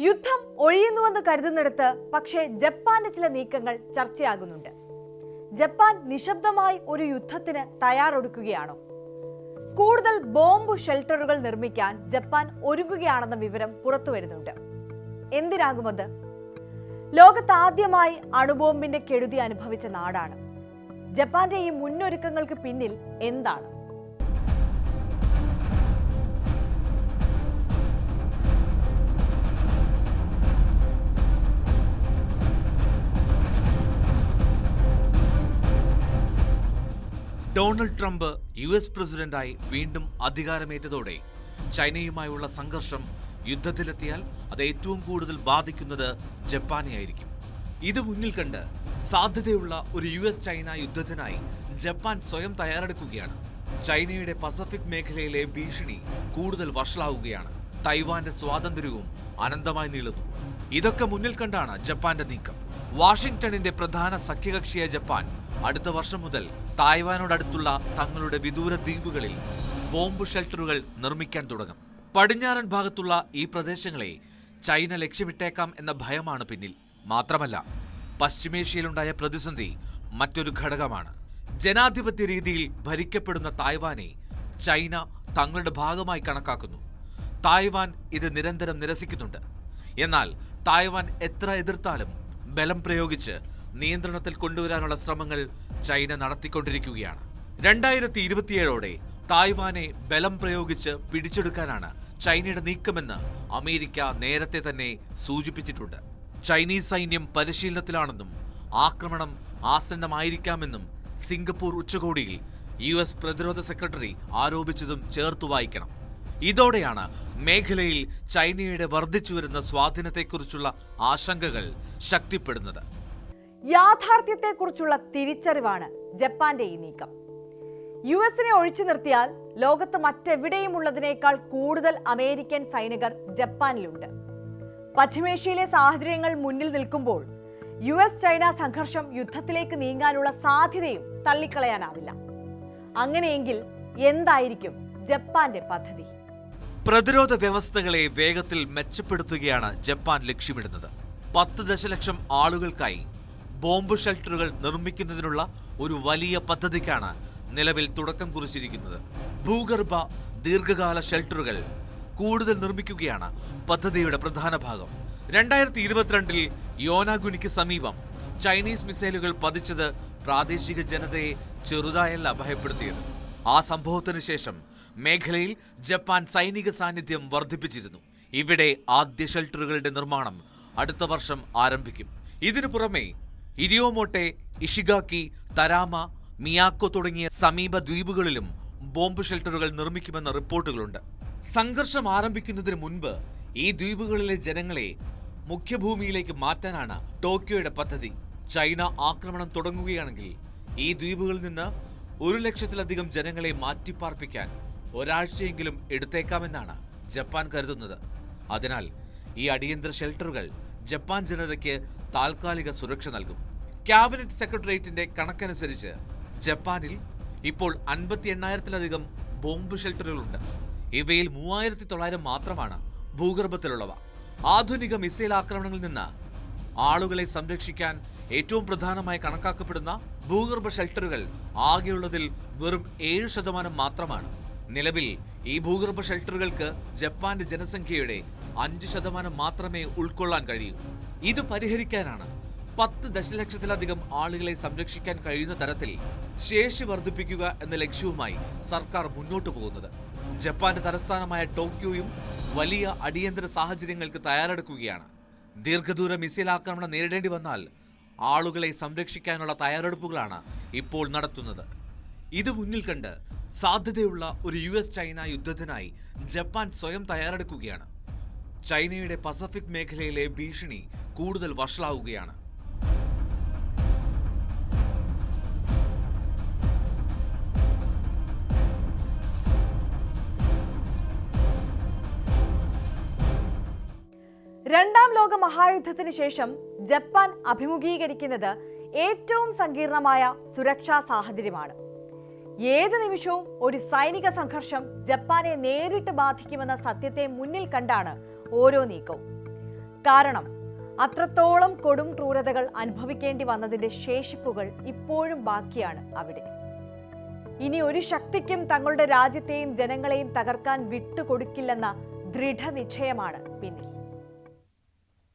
യുദ്ധം ഒഴിയുന്നുവെന്ന് കരുതുന്നിടത്ത് പക്ഷേ ജപ്പാന്റെ ചില നീക്കങ്ങൾ ചർച്ചയാകുന്നുണ്ട്. ജപ്പാൻ നിശബ്ദമായി ഒരു യുദ്ധത്തിന് തയ്യാറെടുക്കുകയാണോ? കൂടുതൽ ബോംബ് ഷെൽട്ടറുകൾ നിർമ്മിക്കാൻ ജപ്പാൻ ഒരുങ്ങുകയാണെന്ന വിവരം പുറത്തുവരുന്നുണ്ട്. എന്തിനാകുമത്? ലോകത്താദ്യമായി അണുബോംബിന്റെ കെടുതി അനുഭവിച്ച നാടാണ്. ജപ്പാന്റെ ഈ മുന്നൊരുക്കങ്ങൾക്ക് പിന്നിൽ എന്താണ്? ഡൊണാൾഡ് ട്രംപ് US പ്രസിഡന്റായി വീണ്ടും അധികാരമേറ്റതോടെ ചൈനയുമായുള്ള സംഘർഷം യുദ്ധത്തിലെത്തിയാൽ അത് ഏറ്റവും കൂടുതൽ ബാധിക്കുന്നത് ജപ്പാനെയായിരിക്കും. ഇത് മുന്നിൽ കണ്ട് സാധ്യതയുള്ള ഒരു US ചൈന യുദ്ധത്തിനായി ജപ്പാൻ സ്വയം തയ്യാറെടുക്കുകയാണ്. ചൈനയുടെ പസഫിക് മേഖലയിലെ ഭീഷണി കൂടുതൽ വഷളാവുകയാണ്. തൈവാന്റെ സ്വാതന്ത്ര്യവും അനന്തമായി നീളുന്നു. ഇതൊക്കെ മുന്നിൽ കണ്ടാണ് ജപ്പാന്റെ നീക്കം. വാഷിംഗ്ടണിന്റെ പ്രധാന സഖ്യകക്ഷിയായ ജപ്പാൻ അടുത്ത വർഷം മുതൽ തായ്വാനോടടുത്തുള്ള തങ്ങളുടെ വിദൂര ദ്വീപുകളിൽ ബോംബ് ഷെൽട്ടറുകൾ നിർമ്മിക്കാൻ തുടങ്ങും. പടിഞ്ഞാറൻ ഭാഗത്തുള്ള ഈ പ്രദേശങ്ങളെ ചൈന ലക്ഷ്യമിട്ടേക്കാം എന്ന ഭയമാണ് പിന്നിൽ. മാത്രമല്ല, പശ്ചിമേഷ്യയിലുണ്ടായ പ്രതിസന്ധി മറ്റൊരു ഘടകമാണ്. ജനാധിപത്യ രീതിയിൽ ഭരിക്കപ്പെടുന്ന തായ്വാനെ ചൈന തങ്ങളുടെ ഭാഗമായി കണക്കാക്കുന്നു. തായ്വാൻ ഇത് നിരന്തരം നിരസിക്കുന്നുണ്ട്. എന്നാൽ തായ്വാൻ എത്ര എതിർത്താലും ബലം പ്രയോഗിച്ച് നിയന്ത്രണത്തിൽ കൊണ്ടുവരാനുള്ള ശ്രമങ്ങൾ ചൈന നടത്തിക്കൊണ്ടിരിക്കുകയാണ്. 2027ഓടെ തായ്വാനെ ബലം പ്രയോഗിച്ച് പിടിച്ചെടുക്കാനാണ് ചൈനയുടെ നീക്കമെന്ന് അമേരിക്ക നേരത്തെ തന്നെ സൂചിപ്പിച്ചിട്ടുണ്ട്. ചൈനീസ് സൈന്യം പരിശീലനത്തിലാണെന്നും ആക്രമണം ആസന്നമായിരിക്കാമെന്നും സിംഗപ്പൂർ ഉച്ചകോടിയിൽ US പ്രതിരോധ സെക്രട്ടറി ആരോപിച്ചതും ചേർത്തു വായിക്കണം. ഇതോടെയാണ് മേഖലയിൽ ചൈനയുടെ വർദ്ധിച്ചുവരുന്ന സ്വാധീനത്തെക്കുറിച്ചുള്ള ആശങ്കകൾ ശക്തിപ്പെടുന്നത്. യാഥാർത്ഥ്യത്തെക്കുറിച്ചുള്ള തിരിച്ചറിവാണ് ജപ്പാന്റെ ഈ നീക്കം. US-നെ ഒഴിച്ചു നിർത്തിയാൽ ലോകത്ത് മറ്റെവിടെയും ഉള്ളതിനേക്കാൾ കൂടുതൽ അമേരിക്കൻ സൈനികർ ജപ്പാനിലുണ്ട്. പശ്ചിമേഷ്യയിലെ സാഹചര്യങ്ങൾ മുന്നിൽ നിൽക്കുമ്പോൾ US ചൈന സംഘർഷം യുദ്ധത്തിലേക്ക് നീങ്ങാനുള്ള സാധ്യതയും തള്ളിക്കളയാനാവില്ല. അങ്ങനെയെങ്കിൽ എന്തായിരിക്കും ജപ്പാന്റെ പദ്ധതി? പ്രതിരോധ വ്യവസ്ഥകളെ വേഗത്തിൽ മെച്ചപ്പെടുത്തുകയാണ് ജപ്പാൻ ലക്ഷ്യമിടുന്നത്. 10 ദശലക്ഷം ആളുകൾക്കായി ബോംബ് ഷെൽട്ടറുകൾ നിർമ്മിക്കുന്നതിനുള്ള ഒരു വലിയ പദ്ധതിക്കാണ് നിലവിൽ തുടക്കം കുറിച്ചിരിക്കുന്നത്. ഭൂഗർഭ ദീർഘകാല ഷെൽട്ടറുകൾ കൂടുതൽ നിർമ്മിക്കുകയാണ് പദ്ധതിയുടെ പ്രധാന ഭാഗം. 2022 യോനാഗുനിക്ക് സമീപം ചൈനീസ് മിസൈലുകൾ പതിച്ചത് പ്രാദേശിക ജനതയെ ചെറുതായല്ല ഭയപ്പെടുത്തിയത്. ആ സംഭവത്തിന് ശേഷം മേഖലയിൽ ജപ്പാൻ സൈനിക സാന്നിധ്യം വർദ്ധിപ്പിച്ചിരുന്നു. ഇവിടെ ആദ്യ ഷെൽട്ടറുകളുടെ നിർമ്മാണം അടുത്ത വർഷം ആരംഭിക്കും. ഇതിനു പുറമെ ഇരിയോമോട്ടെ, ഇഷിഗാക്കി, തരാമ, മിയാക്കോ തുടങ്ങിയ സമീപ ദ്വീപുകളിലും ബോംബ് ഷെൽട്ടറുകൾ നിർമ്മിക്കുമെന്ന റിപ്പോർട്ടുകളുണ്ട്. സംഘർഷം ആരംഭിക്കുന്നതിന് മുൻപ് ഈ ദ്വീപുകളിലെ ജനങ്ങളെ മുഖ്യഭൂമിയിലേക്ക് മാറ്റാനാണ് ടോക്കിയോയുടെ പദ്ധതി. ചൈന ആക്രമണം തുടങ്ങുകയാണെങ്കിൽ ഈ ദ്വീപുകളിൽ നിന്ന് 100,000-ലധികം ജനങ്ങളെ മാറ്റിപ്പാർപ്പിക്കാൻ ഒരാഴ്ചയെങ്കിലും എടുത്തേക്കാമെന്നാണ് ജപ്പാൻ കരുതുന്നത്. അതിനാൽ ഈ അടിയന്തര ഷെൽട്ടറുകൾ ജപ്പാൻ ജനതയ്ക്ക് താൽക്കാലിക സുരക്ഷ നൽകും. ക്യാബിനറ്റ് സെക്രട്ടേറിയറ്റിന്റെ കണക്കനുസരിച്ച് ജപ്പാനിൽ ഇപ്പോൾ 58,000-ലധികം ബോംബ് ഷെൽട്ടറുകളുണ്ട്. ഇവയിൽ 3,900 മാത്രമാണ് ഭൂഗർഭത്തിലുള്ളവ. ആധുനിക മിസൈൽ ആക്രമണങ്ങളിൽ നിന്ന് ആളുകളെ സംരക്ഷിക്കാൻ ഏറ്റവും പ്രധാനമായി കണക്കാക്കപ്പെടുന്ന ഭൂഗർഭ ഷെൽട്ടറുകൾ ആകെയുള്ളതിൽ വെറും 7% മാത്രമാണ്. നിലവിൽ ഈ ഭൂഗർഭ ഷെൽട്ടറുകൾക്ക് ജപ്പാന്റെ ജനസംഖ്യയുടെ 5% മാത്രമേ ഉൾക്കൊള്ളാൻ കഴിയൂ. ഇത് പരിഹരിക്കാനാണ് 10 ദശലക്ഷത്തിലധികം ആളുകളെ സംരക്ഷിക്കാൻ കഴിയുന്ന തരത്തിൽ ശേഷി വർദ്ധിപ്പിക്കുക എന്ന ലക്ഷ്യവുമായി സർക്കാർ മുന്നോട്ടു പോകുന്നത്. ജപ്പാന്റെ തലസ്ഥാനമായ ടോക്കിയോയും വലിയ അടിയന്തര സാഹചര്യങ്ങൾക്ക് തയ്യാറെടുക്കുകയാണ്. ദീർഘദൂര മിസൈൽ ആക്രമണം നേരിടേണ്ടി വന്നാൽ ആളുകളെ സംരക്ഷിക്കാനുള്ള തയ്യാറെടുപ്പുകളാണ് ഇപ്പോൾ നടത്തുന്നത്. ഇത് മുന്നിൽ കണ്ട് സാധ്യതയുള്ള ഒരു US ചൈന യുദ്ധത്തിനായി ജപ്പാൻ സ്വയം തയ്യാറെടുക്കുകയാണ്. ചൈനയുടെ പസഫിക് മേഖലയിലെ ഭീഷണി കൂടുതൽ വഷളാവുകയാണ്. രണ്ടാം ലോക മഹായുദ്ധത്തിന് ശേഷം ജപ്പാൻ അഭിമുഖീകരിക്കുന്നത് ഏറ്റവും സങ്കീർണമായ സുരക്ഷാ സാഹചര്യമാണ്. ഏത് നിമിഷവും ഒരു സൈനിക സംഘർഷം ജപ്പാനെ നേരിട്ട് ബാധിക്കുമെന്ന സത്യത്തെ മുന്നിൽ കണ്ടാണ് ഓരോ നീക്കവും. കാരണം അത്രത്തോളം കൊടും ക്രൂരതകൾ അനുഭവിക്കേണ്ടി വന്നതിന്റെ ശേഷിപ്പുകൾ ഇപ്പോഴും ബാക്കിയാണ് അവിടെ. ഇനി ഒരു ശക്തിക്കും തങ്ങളുടെ രാജ്യത്തെയും ജനങ്ങളെയും തകർക്കാൻ വിട്ടുകൊടുക്കില്ലെന്ന ദൃഢനിശ്ചയമാണ് പിന്നിൽ.